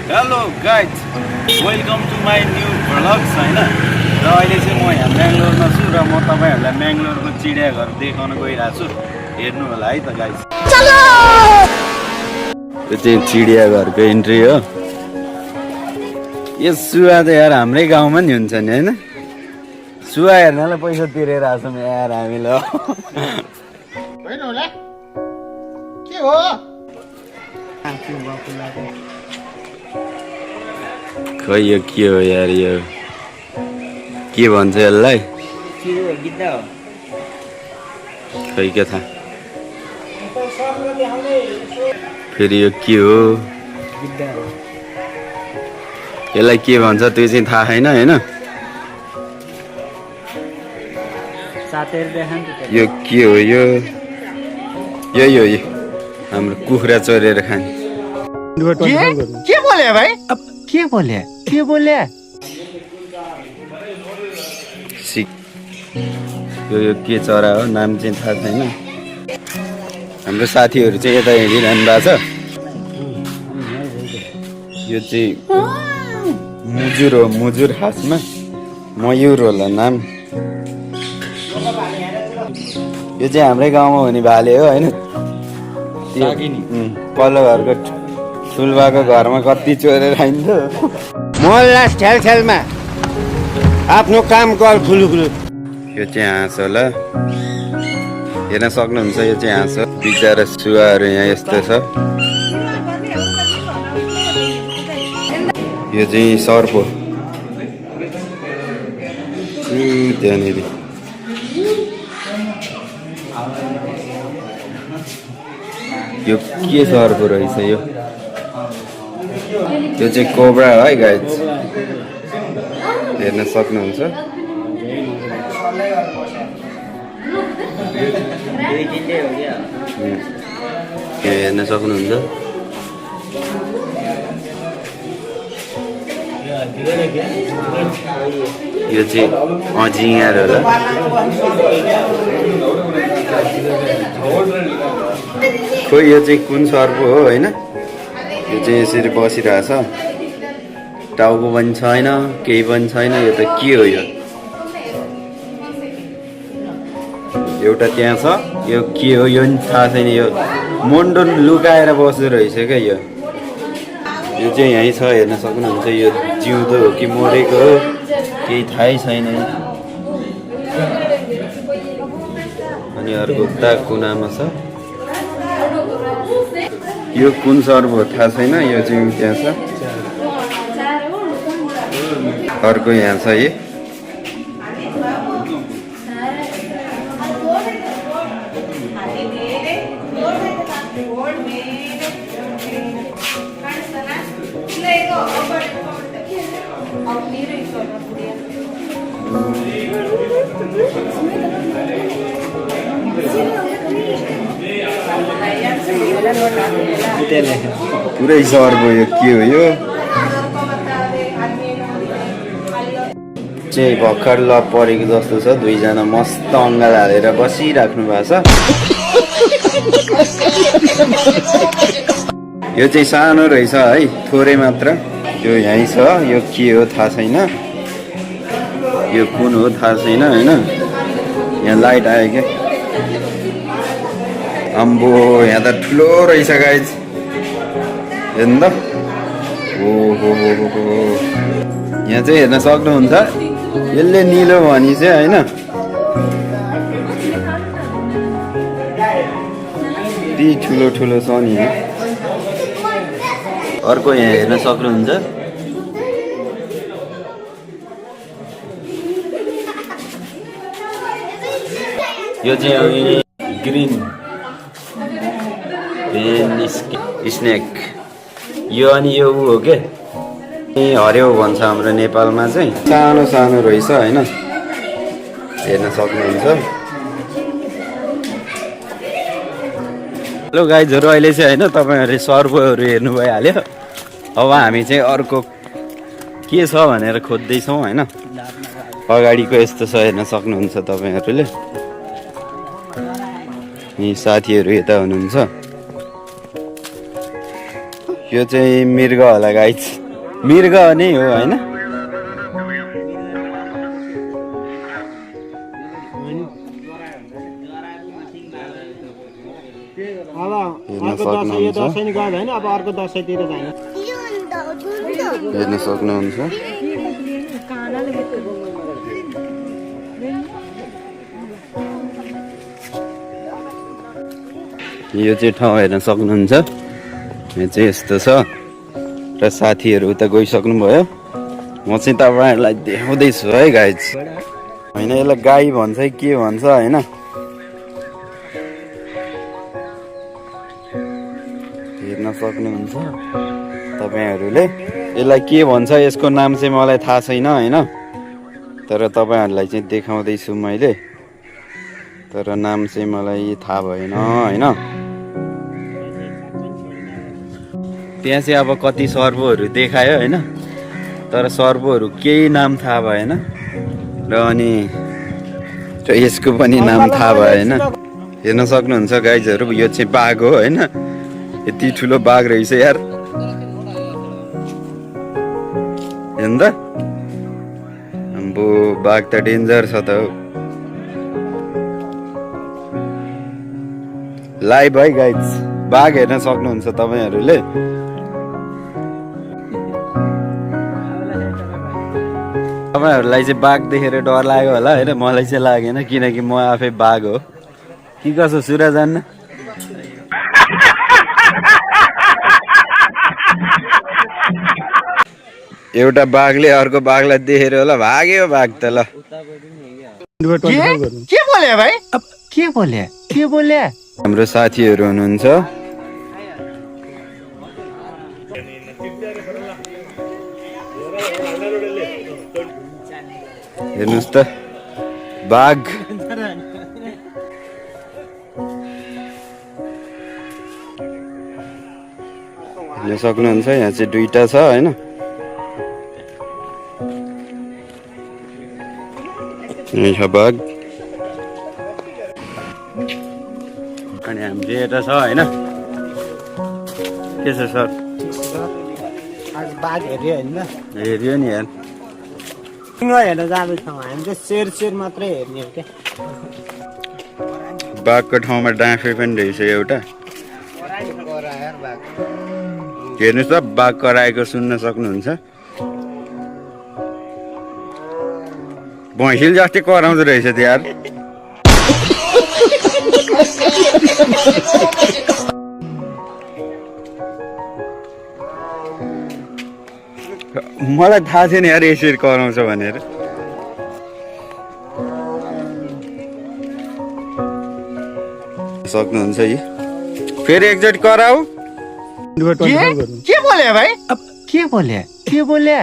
Hello guys, welcome to my new vlogs होइन। र अहिले चाहिँ म यहाँ म्याङ्गलोरमा छु र म तपाईँहरूलाई म्याङ्गलोरको चिडियाघर देखाउन गइरहेको छु। हेर्नु होला है त गाइज। यो चाहिँ चिडियाघरको इन्ट्री हो। यो सुवा त यार हाम्रै गाउँमा नि हुन्छ नि होइन। सुवा हेर्नलाई पैसा तिरेर आएको छौँ यार हामीले। के हो खै यो के हो यार, यो के भन्छ यसलाई? खै के थाहा फेरि यो के हो, यसलाई के भन्छ त्यो चाहिँ थाहा छैन होइन। यो के हो, यो हाम्रो कुखुरा चोरेर खाने। के बोले भाइ? अब के बोले यो के चरा हो, नाम चाहिँ थाहा छैन। हाम्रो साथीहरू चाहिँ यता हिँडिरहनु भएको छ। यो चाहिँ मुजुर हो, मुजुर खासमा मयुर होला नाम। यो चाहिँ हाम्रै गाउँमा हुने भाले हो होइन। पल्लो घरको ठुल्बाको घरमा कति चोरेर खाइन्थ्यो। मोहल्ला छेलछेलमा आफ्नो काम गर खुलुखुलु। यो चाहिँ हाँस होला, हेर्न सक्नुहुन्छ। यो चाहिँ हाँस हो। बिचरा सुवाहरू यहाँ यस्तो छ। यो चाहिँ सर्प हो त्यहाँनिर। यो के सर्प रहेछ यो? यो चाहिँ कोब्रा है गाइज, हेर्न सक्नुहुन्छ। हेर्न सक्नुहुन्छ। यो चाहिँ अजिङ्गर होला। खोइ यो चाहिँ कुन सर्प हो होइन। यो चाहिँ यसरी बसिरहेछ, टाउको पनि छैन, केही पनि छैन। यो त के हो यो? एउटा त्यहाँ छ, यो के हो यो पनि थाहा छैन। यो मुन्टो लुकाएर बस्दो रहेछ क्या यो। यो चाहिँ यहीँ छ, हेर्न सक्नुहुन्छ। यो जिउँदो हो कि मरेको हो केही थाहै छैन। अनि अर्को उता कुनामा छ। यो कुन सर्प हो थाहा छैन। यो चाहिँ त्यहाँ छ, अर्को यहाँ छ। पुरै सर्प हो। यो के हो? यो चाहिँ भर्खर लप परेको जस्तो छ। दुईजना मस्त अङ्गाल हालेर बसिराख्नु भएको छ। यो चाहिँ सानो रहेछ है, थोरै मात्र। यो यहीँ छ। यो के हो थाहा छैन। यो कुन हो थाहा छैन होइन। यहाँ लाइट आयो क्या। अम्बो यहाँ त ठुलो रहेछ गाइज, हेर्नु त। ओहो यहाँ चाहिँ हेर्न सक्नुहुन्छ। यसले निलो भनी चाहिँ होइन। यति ठुलो ठुलो छ नि। अर्को यहाँ हेर्न सक्नुहुन्छ। यो चाहिँ ग्रिन स्नेक। यो अनि यो ऊ हो के, हर्यो भन्छ हाम्रो नेपालमा चाहिँ। सानो सानो रहेछ होइन, हेर्न सक्नुहुन्छ। हेलो गाइजहरू, अहिले चाहिँ होइन तपाईँहरूले सर्पहरू हेर्नु भइहाल्यो। अब हामी चाहिँ अर्को के छ भनेर खोज्दैछौँ होइन। अगाडिको यस्तो छ, हेर्न सक्नुहुन्छ तपाईँहरूले। यी साथीहरू यता हुनुहुन्छ। यो चाहिँ मृग होला गाइस, मृग नै हो होइन। हेर्न सक्नुहुन्छ। यो चाहिँ ठाउँ हेर्न सक्नुहुन्छ। यो चाहिँ यस्तो छ र साथीहरू उता गइसक्नु भयो। म चाहिँ तपाईँहरूलाई देखाउँदैछु है गाइज। होइन यसलाई गाई भन्छ के भन्छ होइन। हेर्न सक्नुहुन्छ तपाईँहरूले। यसलाई के भन्छ यसको नाम चाहिँ मलाई थाहा छैन होइन, तर तपाईँहरूलाई चाहिँ देखाउँदैछु मैले। तर नाम चाहिँ मलाई थाहा भएन होइन। त्यहाँ चाहिँ अब कति सर्पोहरू देखायो होइन, तर सर्पोहरू केही नाम थाहा भएन। र अनि यसको पनि नाम थाहा भएन। हेर्न सक्नुहुन्छ गाइजहरू, यो चाहिँ बाघ हो होइन। यति ठुलो बाघ रहेछ यार। हेर्नु त, अम्बो बाघ त डेन्जर छ त। लाइभ है गाइज, बाघ हेर्न सक्नुहुन्छ तपाईँहरूले। तपाईँहरूलाई चाहिँ बाघ देखेर डर लाग्यो होला होइन, मलाई चाहिँ लागेन किनकि म आफै बाघ हो। के कसो सुरा जान्न। एउटा बाघले अर्को बाघलाई देखेर होला भाग्यो बाघ त। ल के बोले भाइ? के बोले? के बोले? हाम्रो साथीहरू हुनुहुन्छ। हेर्नुहोस् त बाघ। हेर्न सक्नुहुन्छ यहाँ चाहिँ दुईटा छ होइन। यही छ बाघ। अनि हाम्रो यता छ होइन। के छ सर? आज बाघ हेऱ्यो होइन, हेऱ्यो नि यार। सिंह हेर्न जाँदैछौँ हामी चाहिँ। शेर मात्रै हेर्ने हो क्या। बाघको ठाउँमा डाँफे पनि रहेछ एउटा। हेर्नुहोस् त बाघ कराएको सुन्न सक्नुहुन्छ। भैँसीले जस्तै कराउँदो रहेछ त यार। मलाई थाहा छैन यार यसरी कराउँछ भनेर। सक्नुहुन्छ यी फेरि एकचोटि कराऊ। के बोले भाइ? के बोले? के बोले?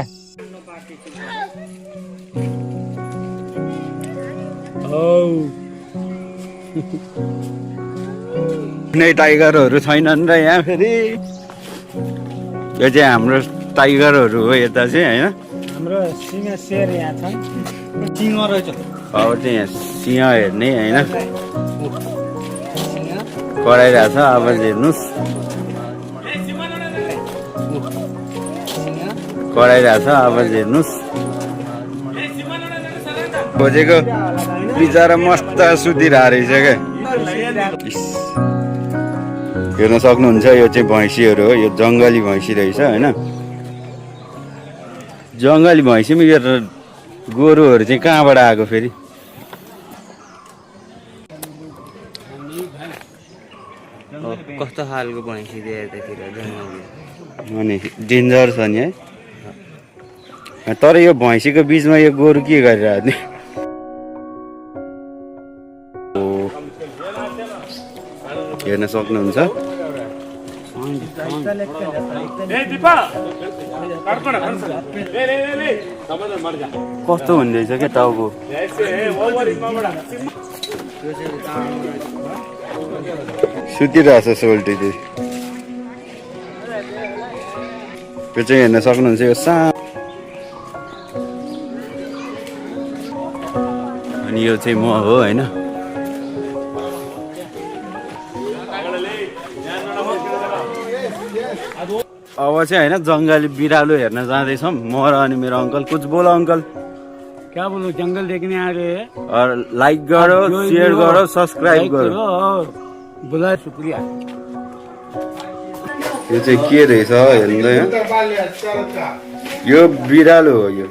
कुनै टाइगरहरू छैनन् र यहाँ फेरि। यो चाहिँ हाम्रो टाइगरहरू हो यता चाहिँ होइन। हाम्रो सिंह शेर यहाँ छ। सिंह रहेछ। अब चाहिँ यहाँ सिंह हेर्ने होइन। कराइरहेछ अब हेर्नुहोस्। कराइरहेछ अब हेर्नुहोस्। खोजेको बिचरा मस्त सुतिरहेको रहेछ क्या। हेर्न सक्नुहुन्छ यो चाहिँ भैँसीहरू हो। यो जङ्गली भैँसी रहेछ होइन। जङ्गली भैँसीमा यो गोरुहरू चाहिँ कहाँबाट आएको फेरि? कस्तो खालको भैँसी देखेर अनि डेन्जर छ नि है। तर यो भैँसीको बिचमा यो गोरु के गरिरहेको नि? हेर्न सक्नुहुन्छ। कस्तो हुँदैछ क्या टाउको। सुतिरहेछ सोल्टी चाहिँ। यो चाहिँ हेर्न सक्नुहुन्छ यो अनि यो चाहिँ म हो होइन। अब चाहिँ होइन जङ्गली बिरालो हेर्न जाँदैछौँ म र अनि मेरो अङ्कल कुछ बोल अङ्कल क्या बोलूं जंगल देखने आ गए हैं और लाइक करो शेयर करो सब्सक्राइब करो और बुला शुक्रिया यो चाहिँ के रहेछ हेर्नु त यहाँ यो बिरालो हो यो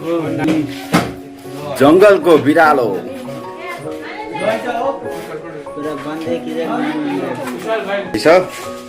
जङ्गलको बिरालो पुरा बन्दै किरा छ